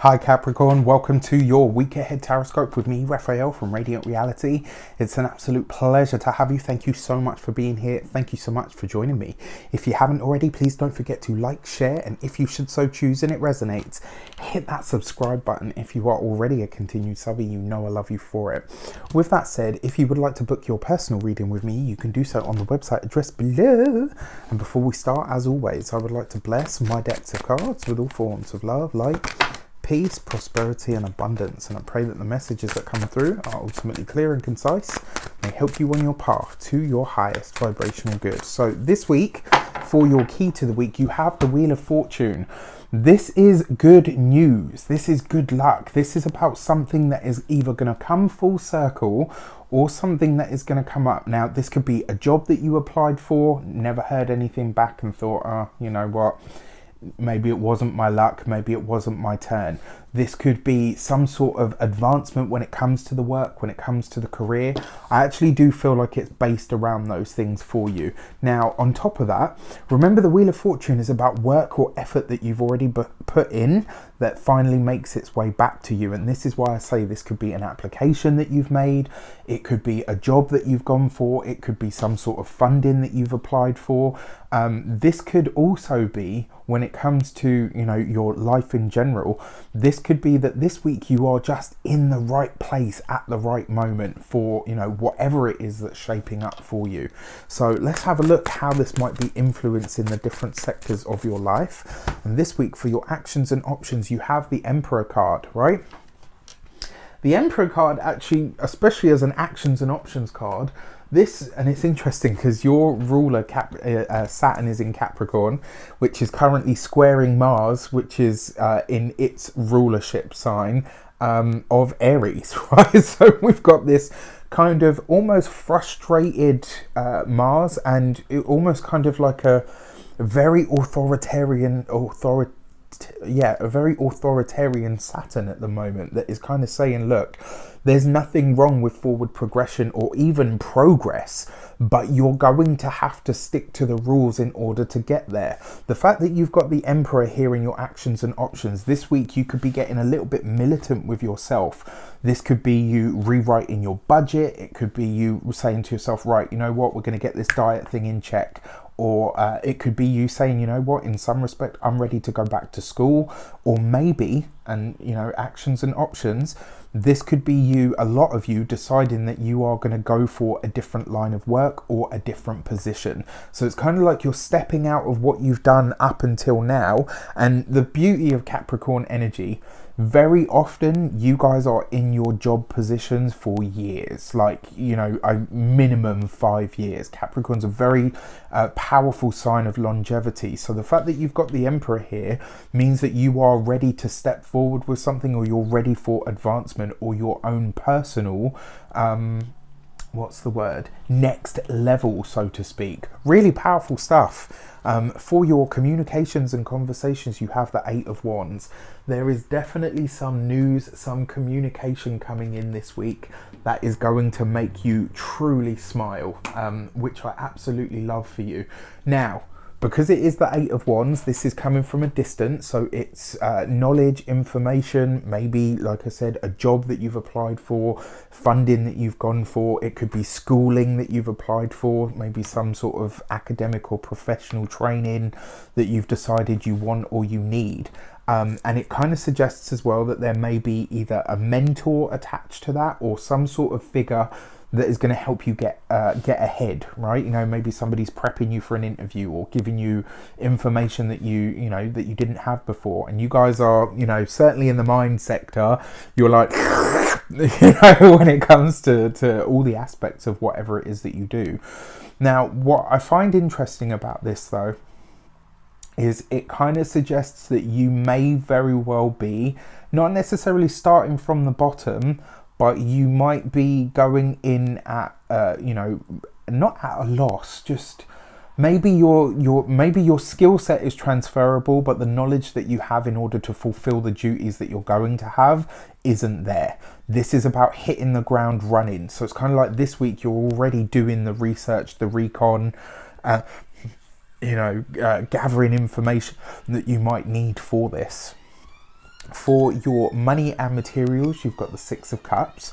Hi Capricorn, welcome to your week ahead tarot with me, Raphael from Reydiant Reality. It's an absolute pleasure to have you. Thank you so much for being here. Thank you so much for joining me. If you haven't already, please don't forget to like, share, and if you should so choose and it resonates, hit that subscribe button. If you are already a continued subby, you know I love you for it. With that said, if you would like to book your personal reading with me, you can do so on the website address below. And before we start, as always, I would like to bless my decks of cards with all forms of love, light, peace, prosperity, and abundance. And I pray that the messages that come through are ultimately clear and concise, may help you on your path to your highest vibrational good. So this week, for your key to the week, you have the Wheel of Fortune. This is good news. This is good luck. This is about something that is either going to come full circle or something that is going to come up. Now, this could be a job that you applied for, never heard anything back and thought, oh, you know what? Maybe it wasn't my luck, maybe it wasn't my turn. This could be some sort of advancement when it comes to the work, when it comes to the career. I actually do feel like it's based around those things for you. Now, on top of that, remember the Wheel of Fortune is about work or effort that you've already put in that finally makes its way back to you. And this is why I say this could be an application that you've made. It could be a job that you've gone for. It could be some sort of funding that you've applied for. This could also be, when it comes to, you know, your life in general, this could be that this week you are just in the right place at the right moment for, you know, whatever it is that's shaping up for you. So let's have a look how this might be influencing the different sectors of your life. And this week for your actions and options, you have the Emperor card, right? The Emperor card actually, especially as an actions and options card, this, and it's interesting because your ruler Saturn is in Capricorn, which is currently squaring Mars, which is in its rulership sign of Aries, right? So we've got this kind of almost frustrated Mars, and it almost kind of like a very a very authoritarian Saturn at the moment that is kind of saying, look, there's nothing wrong with forward progression or even progress, but you're going to have to stick to the rules in order to get there. The fact that you've got the Emperor here in your actions and options, this week you could be getting a little bit militant with yourself. This could be you rewriting your budget. It could be you saying to yourself, right, you know what, we're going to get this diet thing in check. Or it could be you saying, you know what, in some respect, I'm ready to go back to school. Or maybe, and you know, actions and options, this could be you, a lot of you, deciding that you are going to go for a different line of work or a different position. So it's kind of like you're stepping out of what you've done up until now. And the beauty of Capricorn energy, very often you guys are in your job positions for years, like, you know, a minimum 5 years. Capricorn's a very powerful sign of longevity. So the fact that you've got the Emperor here means that you are ready to step forward with something, or you're ready for advancement or your own personal next level, so to speak. Really powerful stuff. For your communications and conversations, you have the Eight of Wands. There is definitely some news, some communication coming in this week that is going to make you truly smile, which I absolutely love for you. Now, because it is the Eight of Wands, this is coming from a distance, so it's knowledge, information, maybe, like I said, a job that you've applied for, funding that you've gone for. It could be schooling that you've applied for, maybe some sort of academic or professional training that you've decided you want or you need. And it kind of suggests as well that there may be either a mentor attached to that or some sort of figure that is going to help you get ahead, right? You know, maybe somebody's prepping you for an interview or giving you information that you didn't have before. And you guys are, you know, certainly in the mind sector, you're like, you know, when it comes to all the aspects of whatever it is that you do. Now, what I find interesting about this, though, is it kind of suggests that you may very well be not necessarily starting from the bottom, but you might be going in at, you know, not at a loss, just maybe your skill set is transferable, but the knowledge that you have in order to fulfill the duties that you're going to have isn't there. This is about hitting the ground running. So it's kind of like this week you're already doing the research, the recon, gathering information that you might need for this. For your money and materials, you've got the Six of Cups.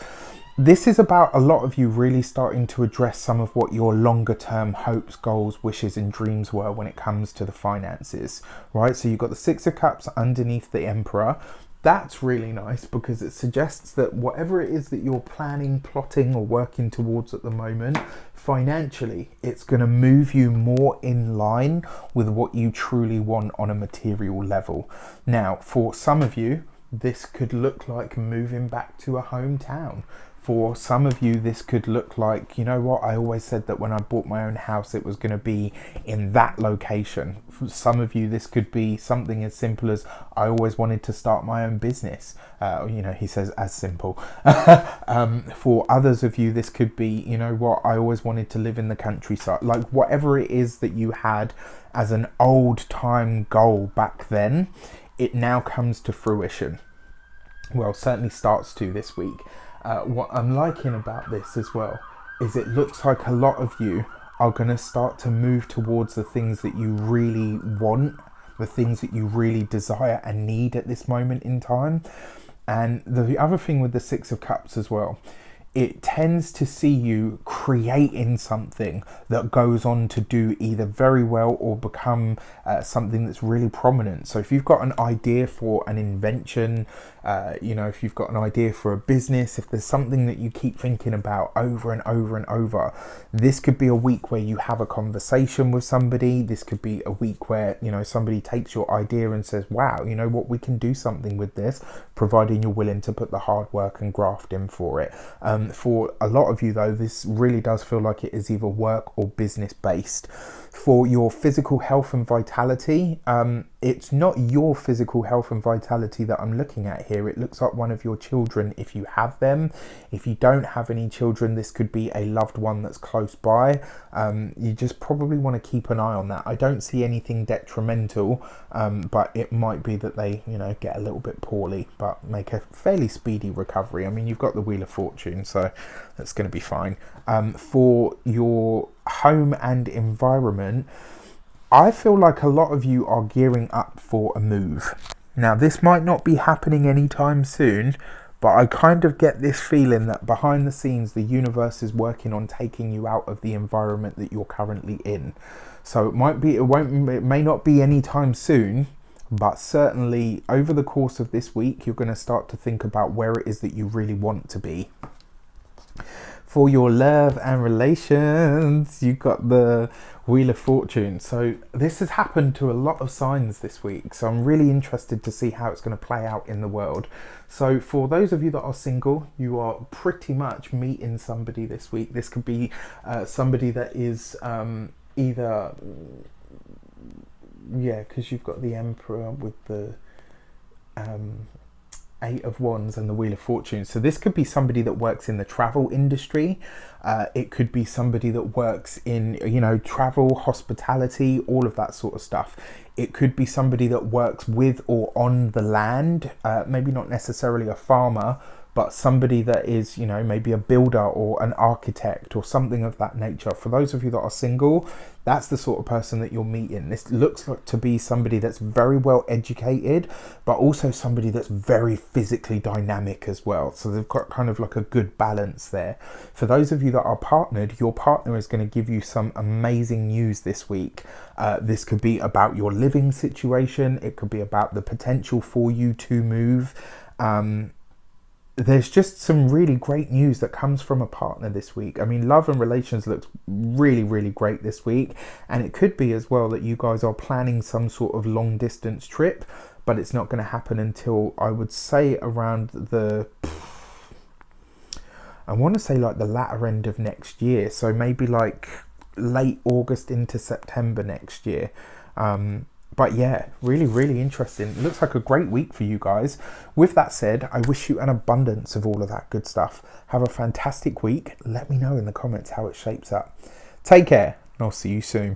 This is about a lot of you really starting to address some of what your longer term hopes, goals, wishes and dreams were when it comes to the finances, right? So you've got the Six of Cups underneath the Emperor. That's really nice because it suggests that whatever it is that you're planning, plotting or working towards at the moment, financially, it's going to move you more in line with what you truly want on a material level. Now, for some of you, this could look like moving back to a hometown. For some of you, this could look like, you know what, I always said that when I bought my own house, it was going to be in that location. For some of you, this could be something as simple as, I always wanted to start my own business. You know, he says as simple. For others of you, this could be, you know what, I always wanted to live in the countryside. Like whatever it is that you had as an old time goal back then, it now comes to fruition. Well, certainly starts to this week. What I'm liking about this as well is it looks like a lot of you are going to start to move towards the things that you really want, the things that you really desire and need at this moment in time. And the other thing with the Six of Cups as well, it tends to see you creating something that goes on to do either very well or become something that's really prominent. So if you've got an idea for an invention, you know, if you've got an idea for a business, if there's something that you keep thinking about over and over and over, this could be a week where you have a conversation with somebody. This could be a week where, you know, somebody takes your idea and says, wow, you know what, we can do something with this, providing you're willing to put the hard work and graft in for it. For a lot of you though, this really does feel like it is either work or business based. For your physical health and vitality, it's not your physical health and vitality that I'm looking at here. It looks like one of your children if you have them. If you don't have any children, this could be a loved one that's close by. You just probably want to keep an eye on that. I don't see anything detrimental, but it might be that they, you know, get a little bit poorly, but make a fairly speedy recovery. I mean, you've got the Wheel of Fortune, so that's going to be fine. For your home and environment, I feel like a lot of you are gearing up for a move. Now, this might not be happening anytime soon, but I kind of get this feeling that behind the scenes, the universe is working on taking you out of the environment that you're currently in. So it may not be anytime soon, but certainly over the course of this week, you're going to start to think about where it is that you really want to be. For your love and relations, you've got the Wheel of Fortune. So this has happened to a lot of signs this week. So I'm really interested to see how it's going to play out in the world. So for those of you that are single, you are pretty much meeting somebody this week. This could be somebody that is either, yeah, because you've got the Emperor with the Eight of Wands and the Wheel of Fortune. So this could be somebody that works in the travel industry. It could be somebody that works in, you know, travel, hospitality, all of that sort of stuff. It could be somebody that works with or on the land, maybe not necessarily a farmer, but somebody that is, you know, maybe a builder or an architect or something of that nature. For those of you that are single, that's the sort of person that you're meeting. This looks like to be somebody that's very well educated, but also somebody that's very physically dynamic as well. So they've got kind of like a good balance there. For those of you that are partnered, your partner is going to give you some amazing news this week. This could be about your living situation. It could be about the potential for you to move. There's just some really great news that comes from a partner this week. I mean, love and relations looks really, really great this week. And it could be as well that you guys are planning some sort of long distance trip, but it's not going to happen until, I would say, around the, I want to say like the latter end of next year. So maybe like late August into September next year. But yeah, really, really interesting. It looks like a great week for you guys. With that said, I wish you an abundance of all of that good stuff. Have a fantastic week. Let me know in the comments how it shapes up. Take care, and I'll see you soon.